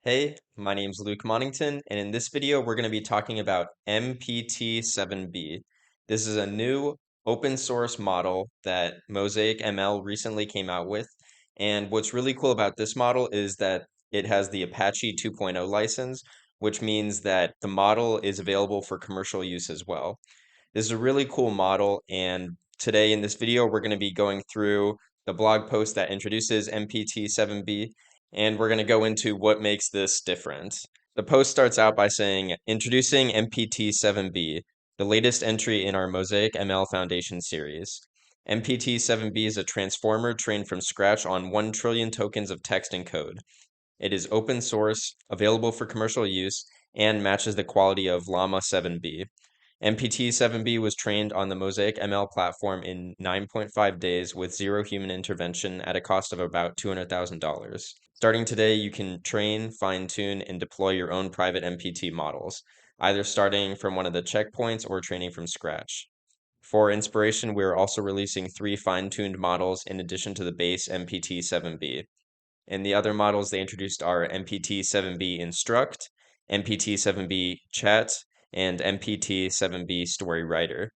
Hey, my name's Luke Monington, and in this video, we're going to be talking about MPT-7B. This is a new open source model that MosaicML recently came out with. And what's really cool about this model is that it has the Apache 2.0 license, which means that the model is available for commercial use as well. This is a really cool model, and today in this video, we're going to be going through the blog post that introduces MPT-7B, and we're going to go into what makes this different. The post starts out by saying, introducing MPT-7B, the latest entry in our MosaicML Foundation Series. MPT-7B is a transformer trained from scratch on 1 trillion tokens of text and code. It is open source, available for commercial use, and matches the quality of LLaMA 7B. MPT-7B was trained on the MosaicML platform in 9.5 days with zero human intervention at a cost of about $200,000. Starting today, you can train, fine-tune, and deploy your own private MPT models, either starting from one of the checkpoints or training from scratch. For inspiration, we're also releasing 3 fine-tuned models in addition to the base MPT-7B. And the other models they introduced are MPT-7B Instruct, MPT-7B Chat, and MPT-7B StoryWriter,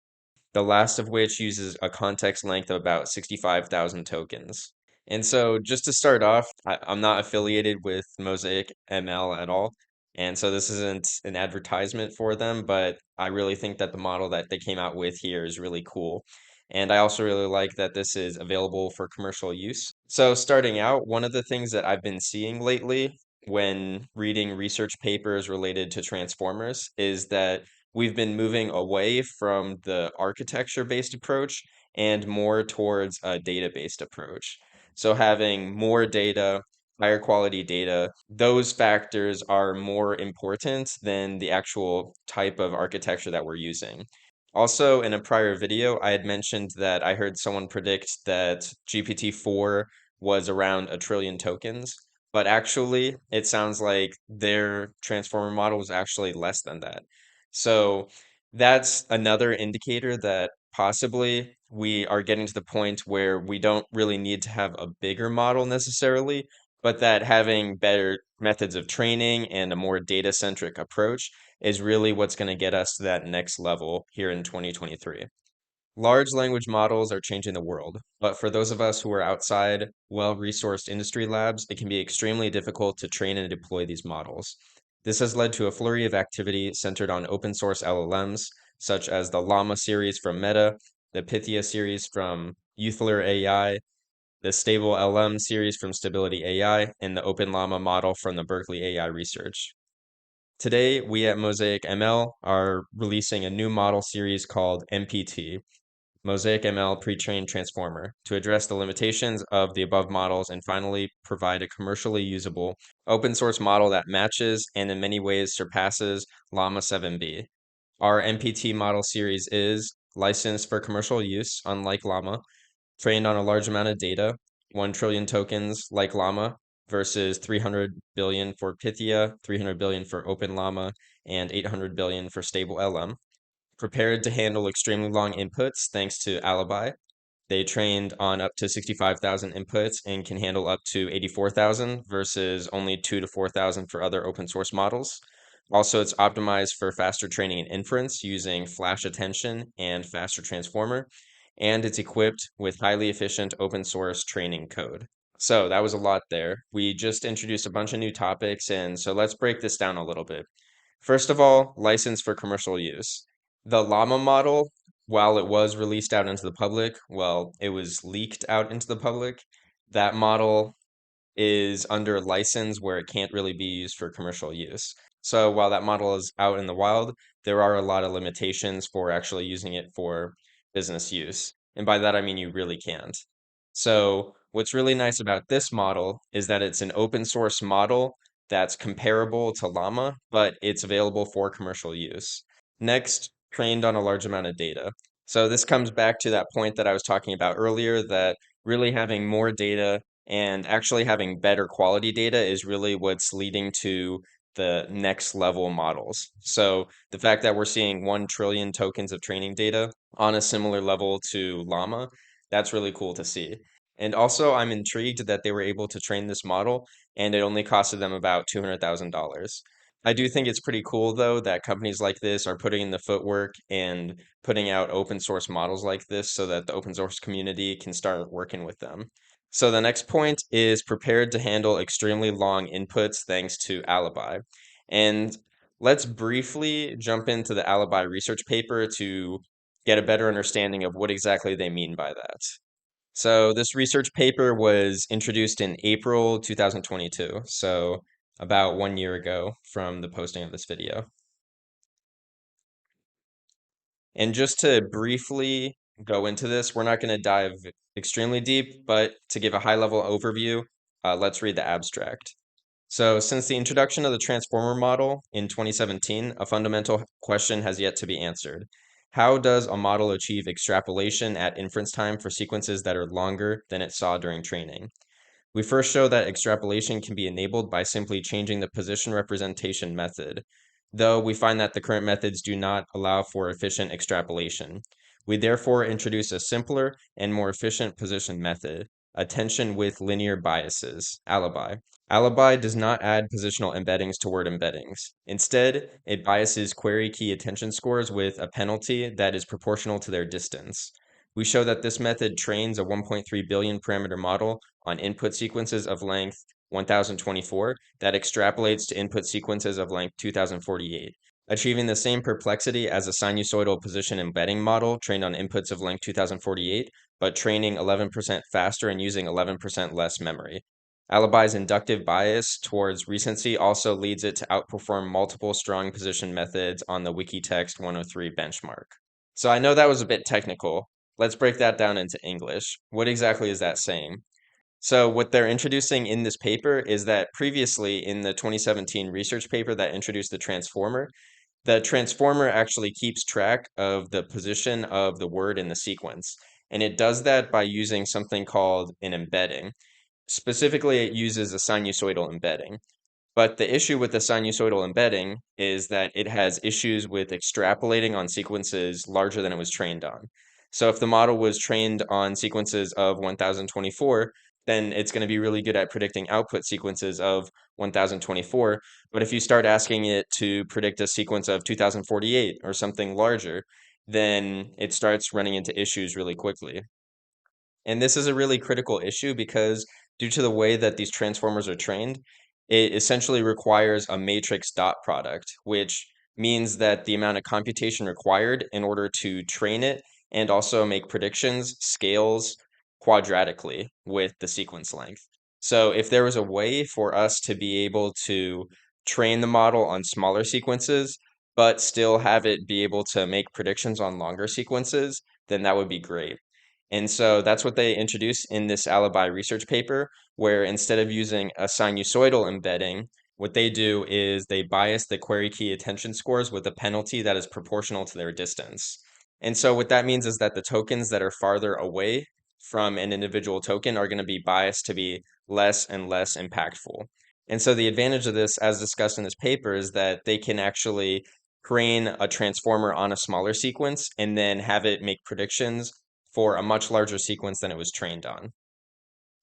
the last of which uses a context length of about 65,000 tokens. And so just to start off, I'm not affiliated with Mosaic ML at all. And so this isn't an advertisement for them, but I really think that the model that they came out with here is really cool. And I also really like that this is available for commercial use. So starting out, one of the things that I've been seeing lately when reading research papers related to transformers is that we've been moving away from the architecture-based approach and more towards a data-based approach. So having more data, higher quality data, those factors are more important than the actual type of architecture that we're using. Also, in a prior video, I had mentioned that I heard someone predict that GPT-4 was around 1 trillion tokens, but actually, it sounds like their transformer model was actually less than that. So that's another indicator that possibly we are getting to the point where we don't really need to have a bigger model necessarily, but that having better methods of training and a more data-centric approach is really what's going to get us to that next level here in 2023. Large language models are changing the world, but for those of us who are outside well-resourced industry labs, it can be extremely difficult to train and deploy these models. This has led to a flurry of activity centered on open source LLMs, such as the LLaMA series from Meta, the Pythia series from EleutherAI, the StableLM series from StabilityAI, and the OpenLLaMA model from the Berkeley AI Research. Today, we at MosaicML are releasing a new model series called MPT, MosaicML Pre-trained Transformer, to address the limitations of the above models and finally provide a commercially usable open source model that matches and in many ways surpasses LLaMA 7B. Our MPT model series is licensed for commercial use, unlike LLaMA, trained on a large amount of data, 1 trillion tokens like LLaMA versus 300 billion for Pythia, 300 billion for OpenLLaMA, and 800 billion for StableLM. Prepared to handle extremely long inputs thanks to Alibi. They trained on up to 65,000 inputs and can handle up to 84,000 versus only 2 to 4,000 for other open source models. Also, it's optimized for faster training and inference using flash attention and faster transformer, and it's equipped with highly efficient open source training code. So that was a lot there. We just introduced a bunch of new topics, and so let's break this down a little bit. First of all, license for commercial use. The LLaMA model, while it was released out into the public, well, it was leaked out into the public. That model is under license where it can't really be used for commercial use. So while that model is out in the wild, there are a lot of limitations for actually using it for business use. And by that, I mean you really can't. So what's really nice about this model is that it's an open source model that's comparable to LLaMA, but it's available for commercial use. Next, trained on a large amount of data. So this comes back to that point that I was talking about earlier, that really having more data and actually having better quality data is really what's leading to the next level models. So the fact that we're seeing 1 trillion tokens of training data on a similar level to LLaMA, that's really cool to see. And also, I'm intrigued that they were able to train this model and it only costed them about $200,000. I do think it's pretty cool, though, that companies like this are putting in the footwork and putting out open source models like this so that the open source community can start working with them. So the next point is prepared to handle extremely long inputs thanks to Alibi. And let's briefly jump into the Alibi research paper to get a better understanding of what exactly they mean by that. So this research paper was introduced in April 2022, so about 1 year ago from the posting of this video. And just to briefly go into this, we're not going to dive extremely deep, but to give a high-level overview, let's read the abstract. So since the introduction of the transformer model in 2017, a fundamental question has yet to be answered. How does a model achieve extrapolation at inference time for sequences that are longer than it saw during training? We first show that extrapolation can be enabled by simply changing the position representation method, though we find that the current methods do not allow for efficient extrapolation. We therefore introduce a simpler and more efficient position method, attention with linear biases, Alibi. Alibi does not add positional embeddings to word embeddings. Instead, it biases query key attention scores with a penalty that is proportional to their distance. We show that this method trains a 1.3 billion parameter model on input sequences of length 1024 that extrapolates to input sequences of length 2048, achieving the same perplexity as a sinusoidal position embedding model trained on inputs of length 2048, but training 11% faster and using 11% less memory. Alibi's inductive bias towards recency also leads it to outperform multiple strong position methods on the Wikitext 103 benchmark. So I know that was a bit technical. Let's break that down into English. What exactly is that saying? So what they're introducing in this paper is that previously in the 2017 research paper that introduced the transformer actually keeps track of the position of the word in the sequence. And it does that by using something called an embedding. Specifically, it uses a sinusoidal embedding. But the issue with the sinusoidal embedding is that it has issues with extrapolating on sequences larger than it was trained on. So if the model was trained on sequences of 1024, then it's going to be really good at predicting output sequences of 1024. But if you start asking it to predict a sequence of 2048 or something larger, then it starts running into issues really quickly. And this is a really critical issue because due to the way that these transformers are trained, it essentially requires a matrix dot product, which means that the amount of computation required in order to train it and also make predictions scales quadratically with the sequence length. So if there was a way for us to be able to train the model on smaller sequences, but still have it be able to make predictions on longer sequences, then that would be great. And so that's what they introduced in this Alibi research paper, where instead of using a sinusoidal embedding, what they do is they bias the query key attention scores with a penalty that is proportional to their distance. And so what that means is that the tokens that are farther away from an individual token are going to be biased to be less and less impactful. And so the advantage of this, as discussed in this paper, is that they can actually train a transformer on a smaller sequence and then have it make predictions for a much larger sequence than it was trained on.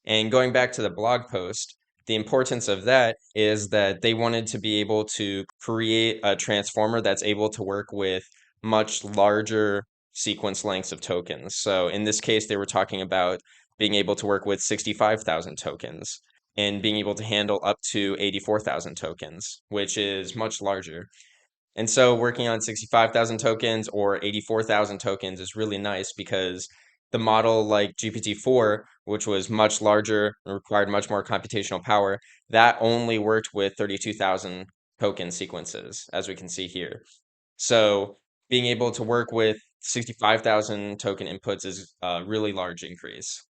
And going back to the blog post, the importance of that is that they wanted to be able to create a transformer that's able to work with much larger sequence lengths of tokens. So in this case, they were talking about being able to work with 65,000 tokens and being able to handle up to 84,000 tokens, which is much larger. And so working on 65,000 tokens or 84,000 tokens is really nice because the model like GPT-4, which was much larger and required much more computational power, that only worked with 32,000 token sequences, as we can see here. So being able to work with 65,000 token inputs is a really large increase.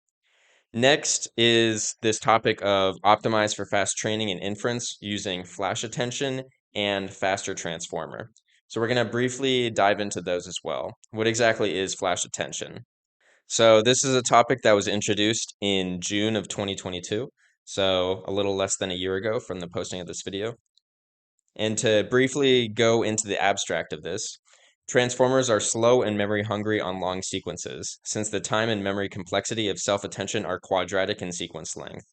Next is this topic of optimize for fast training and inference using flash attention and faster transformer. So we're going to briefly dive into those as well. What exactly is flash attention? So this is a topic that was introduced in June of 2022, so a little less than a year ago from the posting of this video. And to briefly go into the abstract of this, transformers are slow and memory hungry on long sequences, since the time and memory complexity of self-attention are quadratic in sequence length.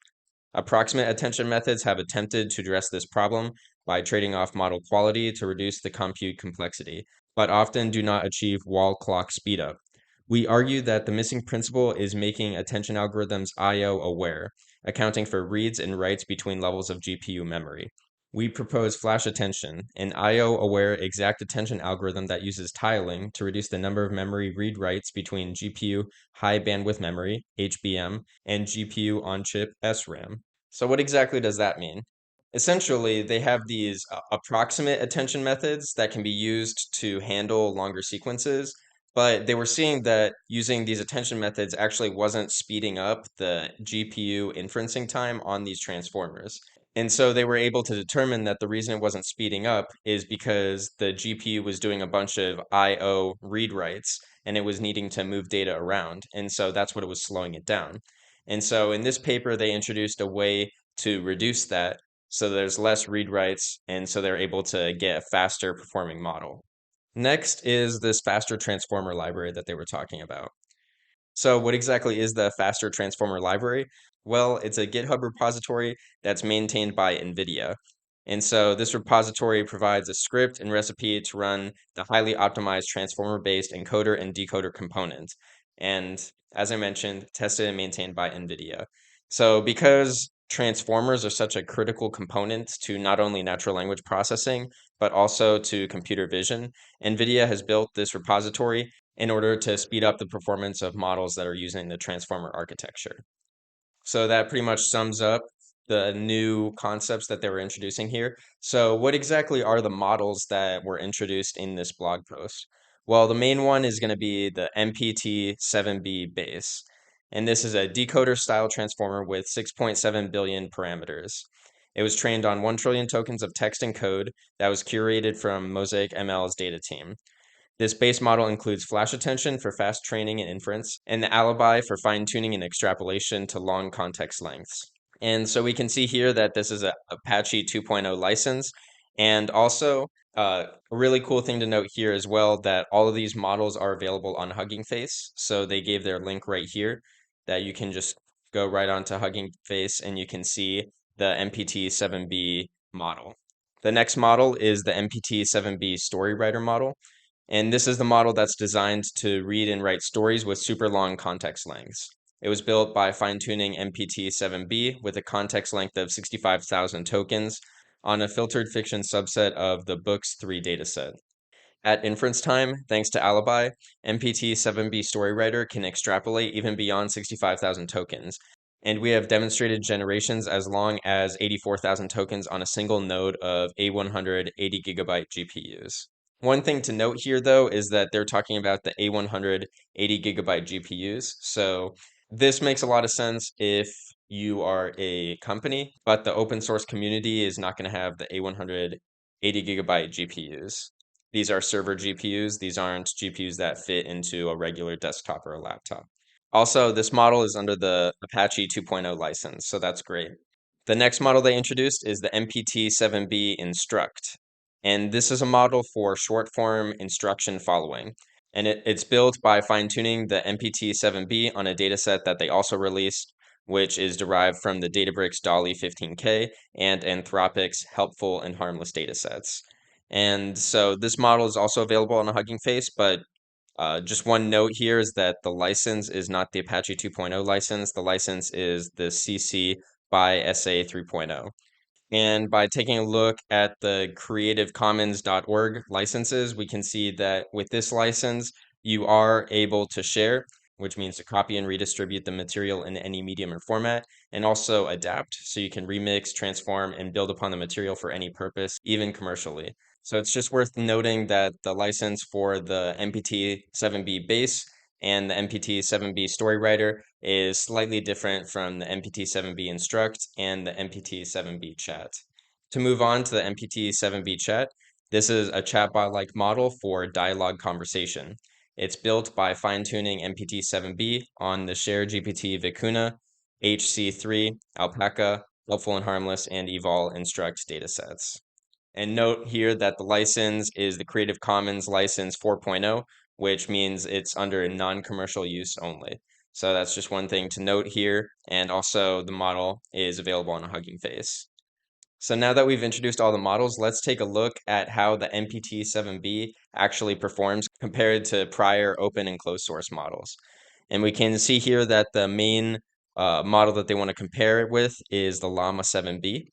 Approximate attention methods have attempted to address this problem by trading off model quality to reduce the compute complexity, but often do not achieve wall clock speedup. We argue that the missing principle is making attention algorithms I/O aware, accounting for reads and writes between levels of GPU memory. We propose flash attention, an I/O-aware exact attention algorithm that uses tiling to reduce the number of memory read-writes between GPU high bandwidth memory, HBM, and GPU on-chip SRAM. So what exactly does that mean? Essentially, they have these approximate attention methods that can be used to handle longer sequences, but they were seeing that using these attention methods actually wasn't speeding up the GPU inferencing time on these transformers. And so they were able to determine that the reason it wasn't speeding up is because the GPU was doing a bunch of I/O read writes and it was needing to move data around. And so that's what it was slowing it down. And so in this paper, they introduced a way to reduce that so there's less read writes, and so they're able to get a faster performing model. Next is this faster transformer library that they were talking about. So what exactly is the faster transformer library? Well, it's a GitHub repository that's maintained by NVIDIA. And so this repository provides a script and recipe to run the highly optimized transformer-based encoder and decoder component. And as I mentioned, tested and maintained by NVIDIA. So because transformers are such a critical component to not only natural language processing, but also to computer vision, NVIDIA has built this repository in order to speed up the performance of models that are using the transformer architecture. So that pretty much sums up the new concepts that they were introducing here. So what exactly are the models that were introduced in this blog post? Well, the main one is going to be the MPT-7B base. And this is a decoder style transformer with 6.7 billion parameters. It was trained on 1 trillion tokens of text and code that was curated from MosaicML's data team. This base model includes flash attention for fast training and inference, and the Alibi for fine-tuning and extrapolation to long context lengths. And so we can see here that this is a Apache 2.0 license. And also, a really cool thing to note here as well that all of these models are available on Hugging Face. So they gave their link right here that you can just go right onto Hugging Face and you can see the MPT-7B model. The next model is the MPT-7B StoryWriter model. And this is the model that's designed to read and write stories with super long context lengths. It was built by fine-tuning MPT-7B with a context length of 65,000 tokens on a filtered fiction subset of the Books 3 dataset. At inference time, thanks to Alibi, MPT-7B StoryWriter can extrapolate even beyond 65,000 tokens, and we have demonstrated generations as long as 84,000 tokens on a single node of A100 80GB GPUs. One thing to note here, though, is that they're talking about the A100 80GB GPUs. So this makes a lot of sense if you are a company, but the open source community is not going to have the A100 80GB GPUs. These are server GPUs. These aren't GPUs that fit into a regular desktop or a laptop. Also, this model is under the Apache 2.0 license, so that's great. The next model they introduced is the MPT-7B Instruct. And this is a model for short form instruction following. And it's built by fine-tuning the MPT-7B on a dataset that they also released, which is derived from the Databricks Dolly 15K and Anthropic's Helpful and Harmless datasets. And so this model is also available on a Hugging Face, but just one note here is that the license is not the Apache 2.0 license. The license is the CC by SA 3.0. And by taking a look at the creativecommons.org licenses, we can see that with this license, you are able to share, which means to copy and redistribute the material in any medium or format, and also adapt, so you can remix, transform, and build upon the material for any purpose, even commercially. So it's just worth noting that the license for the MPT-7B base and the MPT-7B StoryWriter is slightly different from the MPT-7B Instruct and the MPT-7B Chat. To move on to the MPT-7B Chat, this is a chatbot-like model for dialogue conversation. It's built by fine-tuning MPT-7B on the Share GPT Vicuna, HC3, Alpaca, Helpful and Harmless, and Evol Instruct datasets. And note here that the license is the Creative Commons License 4.0, which means it's under non-commercial use only. So that's just one thing to note here. And also the model is available on a Hugging Face. So now that we've introduced all the models, let's take a look at how the MPT-7B actually performs compared to prior open and closed source models. And we can see here that the main model that they want to compare it with is the LLaMA 7B.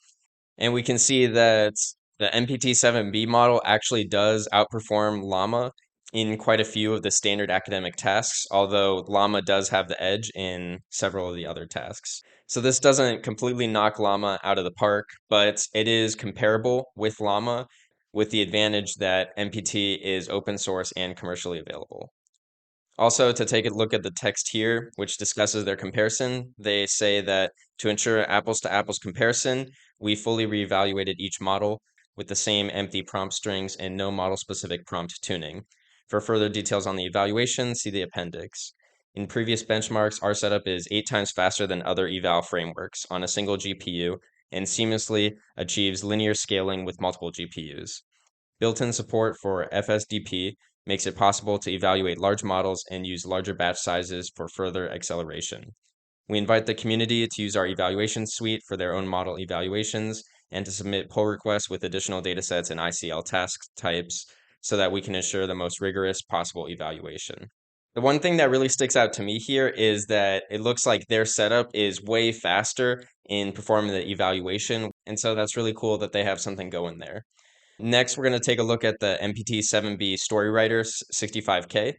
And we can see that the MPT-7B model actually does outperform LLaMA in quite a few of the standard academic tasks, although LLaMA does have the edge in several of the other tasks. So this doesn't completely knock LLaMA out of the park, but it is comparable with LLaMA with the advantage that MPT is open source and commercially available. Also, to take a look at the text here, which discusses their comparison, they say that to ensure apples to apples comparison, we fully reevaluated each model with the same empty prompt strings and no model specific prompt tuning. For further details on the evaluation, see the appendix. In previous benchmarks, our setup is 8 times faster than other eval frameworks on a single GPU and seamlessly achieves linear scaling with multiple GPUs. Built-in support for FSDP makes it possible to evaluate large models and use larger batch sizes for further acceleration. We invite the community to use our evaluation suite for their own model evaluations and to submit pull requests with additional datasets and ICL task types so that we can ensure the most rigorous possible evaluation. The one thing that really sticks out to me here is that it looks like their setup is way faster in performing the evaluation, and so that's really cool that they have something going there. Next, we're going to take a look at the MPT-7B StoryWriter 65K.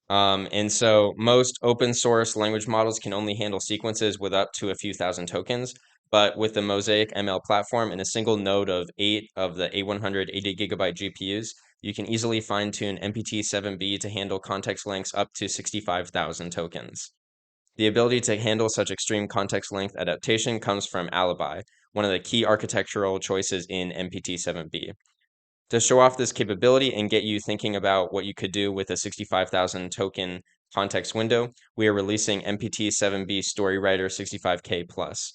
And so most open source language models can only handle sequences with up to a few thousand tokens. But with the MosaicML platform and a single node of 8 of the A100 80GB GPUs, you can easily fine-tune MPT-7B to handle context lengths up to 65,000 tokens. The ability to handle such extreme context length adaptation comes from Alibi, one of the key architectural choices in MPT-7B. To show off this capability and get you thinking about what you could do with a 65,000 token context window, we are releasing MPT-7B StoryWriter 65K Plus.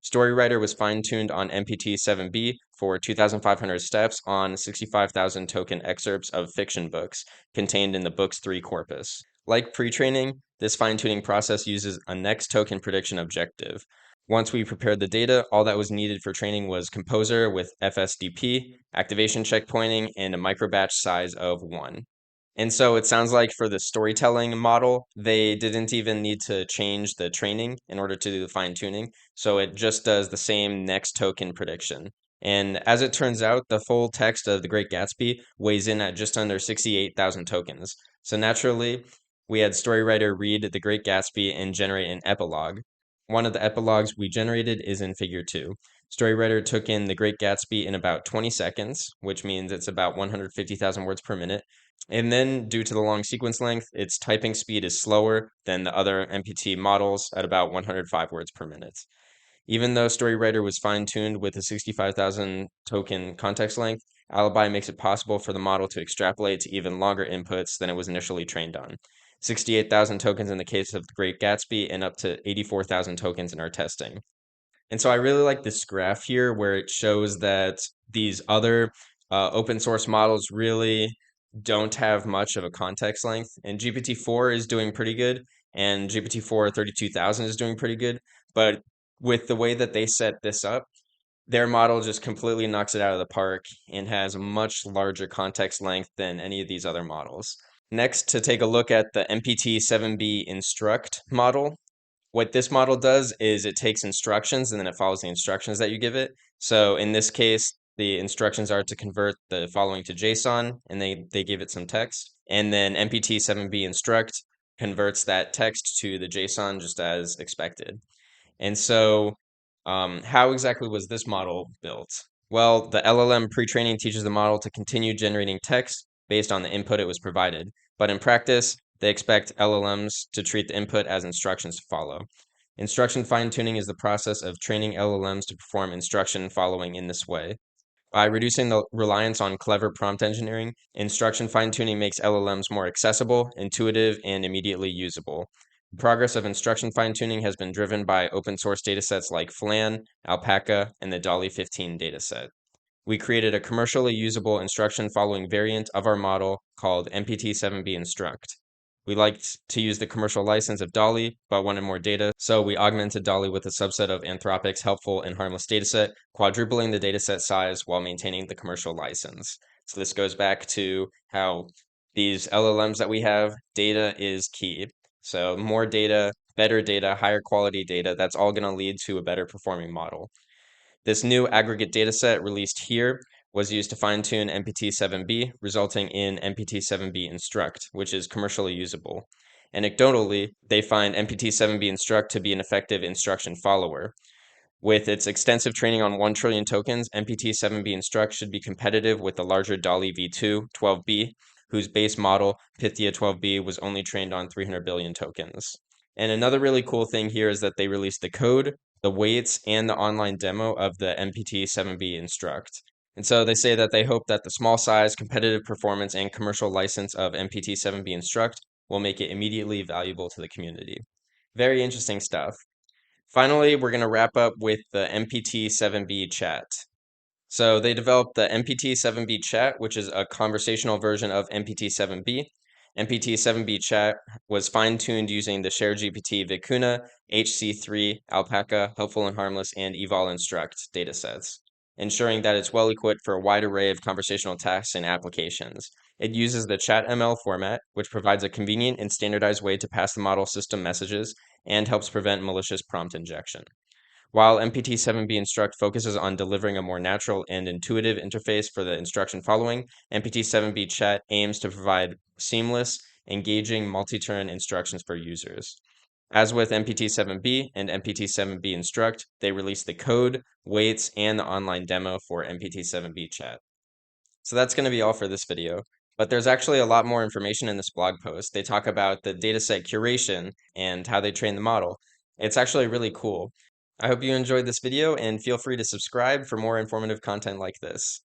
StoryWriter was fine-tuned on MPT-7B for 2,500 steps on 65,000 token excerpts of fiction books contained in the Books 3 corpus. Like pre-training, this fine-tuning process uses a next token prediction objective. Once we prepared the data, all that was needed for training was Composer with FSDP, activation checkpointing, and a microbatch size of 1. And so it sounds like for the storytelling model, they didn't even need to change the training in order to do the fine-tuning. So it just does the same next token prediction. And as it turns out, the full text of The Great Gatsby weighs in at just under 68,000 tokens. So naturally, we had StoryWriter read The Great Gatsby and generate an epilogue. One of the epilogues we generated is in Figure 2. StoryWriter took in The Great Gatsby in about 20 seconds, which means it's about 150,000 words per minute. And then, due to the long sequence length, its typing speed is slower than the other MPT models at about 105 words per minute. Even though StoryWriter was fine-tuned with a 65,000 token context length, Alibi makes it possible for the model to extrapolate to even longer inputs than it was initially trained on. 68,000 tokens in the case of The Great Gatsby and up to 84,000 tokens in our testing. And so I really like this graph here where it shows that these other open source models really don't have much of a context length. And GPT-4 is doing pretty good, and GPT-4 32,000 is doing pretty good. But with the way that they set this up, their model just completely knocks it out of the park and has a much larger context length than any of these other models. Next, to take a look at the MPT-7B Instruct model. What this model does is it takes instructions and then it follows the instructions that you give it. So in this case, the instructions are to convert the following to JSON, and they give it some text. And then MPT-7B Instruct converts that text to the JSON just as expected. And so how exactly was this model built? Well, the LLM pre-training teaches the model to continue generating text based on the input it was provided. But in practice, they expect LLMs to treat the input as instructions to follow. Instruction fine-tuning is the process of training LLMs to perform instruction following in this way. By reducing the reliance on clever prompt engineering, instruction fine-tuning makes LLMs more accessible, intuitive, and immediately usable. The progress of instruction fine-tuning has been driven by open source datasets like FLAN, Alpaca, and the DALL-E 15 dataset. We created a commercially usable instruction following variant of our model called MPT-7B Instruct. We liked to use the commercial license of DALL-E, but wanted more data, so we augmented DALL-E with a subset of Anthropic's helpful and harmless dataset, quadrupling the dataset size while maintaining the commercial license. So this goes back to how these LLMs that we have, data is key. So more data, better data, higher quality data, that's all going to lead to a better performing model. This new aggregate dataset released here was used to fine-tune MPT-7B, resulting in MPT-7B Instruct, which is commercially usable. Anecdotally, they find MPT-7B Instruct to be an effective instruction follower. With its extensive training on 1 trillion tokens, MPT-7B Instruct should be competitive with the larger DALL-E V2 12B, whose base model, Pythia 12B, was only trained on 300 billion tokens. And another really cool thing here is that they released the code, the weights, and the online demo of the MPT-7B Instruct. And so they say that they hope that the small size, competitive performance, and commercial license of MPT-7B Instruct will make it immediately valuable to the community. Very interesting stuff. Finally, we're going to wrap up with the MPT-7B chat. So they developed the MPT-7B chat, which is a conversational version of MPT-7B. MPT-7B chat was fine-tuned using the ShareGPT Vicuna, HC3, Alpaca, Helpful and Harmless, and Eval Instruct datasets, ensuring that it's well equipped for a wide array of conversational tasks and applications. It uses the ChatML format, which provides a convenient and standardized way to pass the model system messages and helps prevent malicious prompt injection. While MPT-7B Instruct focuses on delivering a more natural and intuitive interface for the instruction following, MPT-7B Chat aims to provide seamless, engaging multi-turn instructions for users. As with MPT-7B and MPT-7B Instruct, they released the code, weights, and the online demo for MPT-7B Chat. So that's going to be all for this video. But there's actually a lot more information in this blog post. They talk about the dataset curation and how they train the model. It's actually really cool. I hope you enjoyed this video and feel free to subscribe for more informative content like this.